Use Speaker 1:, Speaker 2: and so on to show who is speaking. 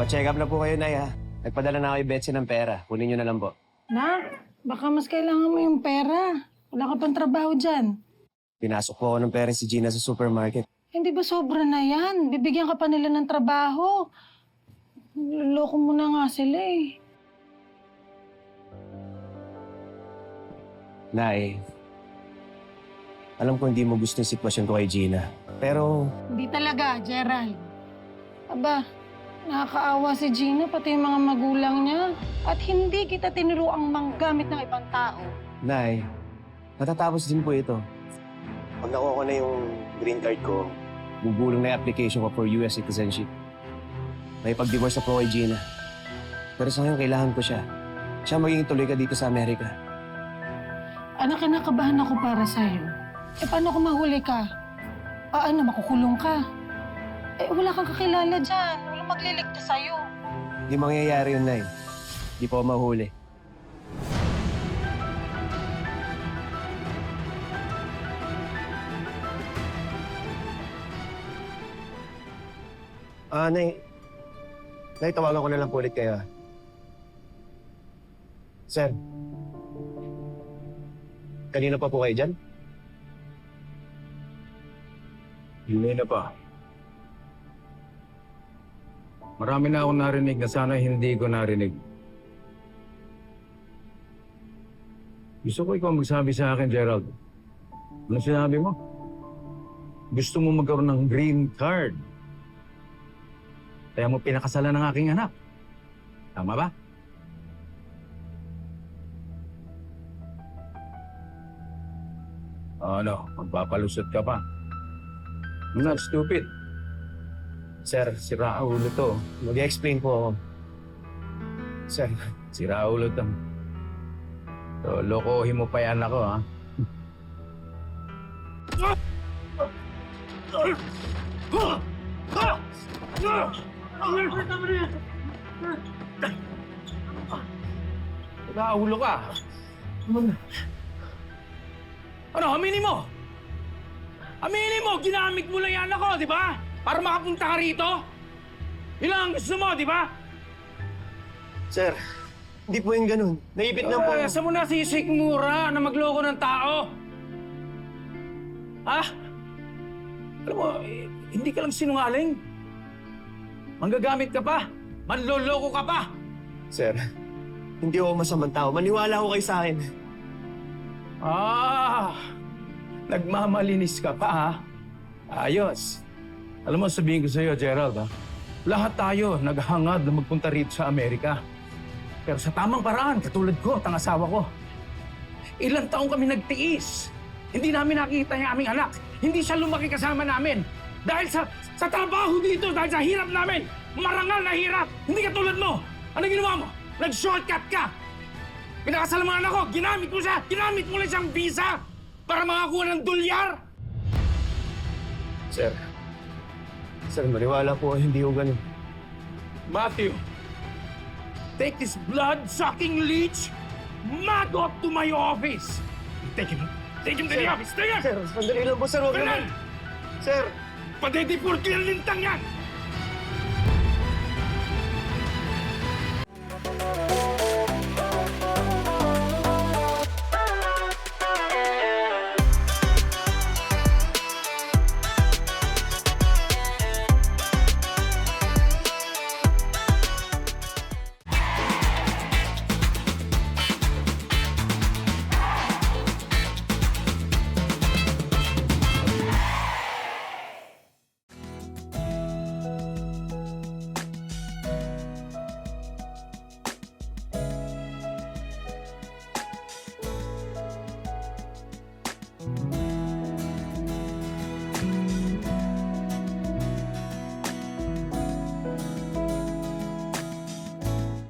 Speaker 1: Pa-check up na po kayo, Nay, ha? Nagpadala na kayo Betsy ng pera. Kunin nyo na lang po.
Speaker 2: Nak, baka mas kailangan mo yung pera. Wala ka pang trabaho dyan.
Speaker 1: Pinasok po ako ng pera si Gina sa supermarket.
Speaker 2: Hindi ba sobra na yan? Bibigyan ka pa nila ng trabaho. Loloko mo na nga sila eh.
Speaker 1: Nay, alam ko hindi mo gusto yung sitwasyon ko kay Gina. Pero
Speaker 2: Hindi talaga, Gerald. Aba, nakakaawa si Gina, pati yung mga magulang niya. At hindi kita tinuruang manggamit ng ibang tao.
Speaker 1: Nay, matatapos din po ito. Pag nakuha ko na yung green card ko, bubulong na yung application ko for US citizenship. May pag-divorce na po kay Gina. Pero sa ngayon, kailangan ko siya. Siya magiging tuloy ka dito sa Amerika.
Speaker 2: Anak, kinakabahan ako para sa'yo. Eh, paano kung mahuli ka? Ano, makukulong ka? Eh, wala kang kakilala dyan. Walang magliligtas sa'yo.
Speaker 1: Hindi mangyayari yun, Nay. Hindi po ako mahuli. Nay. Nay, tawagan ko na lang po ulit kayo. Sir. Kanina pa po kayo dyan?
Speaker 3: Hindi na pa. Marami na akong narinig na sana hindi ko narinig. Gusto ko ikaw magsabi sa akin, Gerald. Ano sinabi mo? Gusto mo magkaroon ng green card. Kaya mo pinakasalan ng aking anak. Tama ba? Ano, magpapalusot ka pa. I'm not stupid.
Speaker 1: Sir,
Speaker 3: Sira ulo to.
Speaker 1: mag-explain po ako. Sir,
Speaker 3: Sira ulo to. So, lokohin mo pa yan ako, ha? Sira ulo ka. Ano, aminin mo? Aminin mo, ginamit mo lang yan ako, di ba? Para makapunta ka rito? Yun lang ang gusto mo, di ba?
Speaker 1: sir, hindi po yung ganun. Naipit na po.
Speaker 3: Saan mo nasisikmura na magloko ng tao? Ha? Alam mo, hindi ka lang sinungaling. Manggagamit ka pa. Manloloko ka pa.
Speaker 1: Sir, hindi ako masamang tao. Maniwala ko kayo sa akin.
Speaker 3: Nagmamalinis ka pa, ha? Ayos. Alam mo, sabihin ko sa'yo, Gerald, ha? Lahat tayo naghangad na magpunta rito sa Amerika. Pero sa tamang paraan, katulad ko, asawa ko. Ilang taong kami nagtiis. Hindi namin nakita yung aming anak. Hindi siya lumaki kasama namin. Dahil sa trabaho dito, dahil sa hirap namin. Marangal na hirap. Hindi katulad mo. Ano ginawa mo? Nag-shortcut ka. Pinakasal mo anak ko, ginamit mo siya. Ginamit mo lang siyang visa para makakuha ng dolyar.
Speaker 1: Sir, maniwala po. Hindi ko ganun.
Speaker 3: Matthew, take this blood-sucking leech, magot to my office. Take him to the office. Take him!
Speaker 1: Sir, sandali lang po, sir. Huwag
Speaker 3: Fernan!
Speaker 1: naman. Sir!
Speaker 3: Padedeport ko yung lintang yan!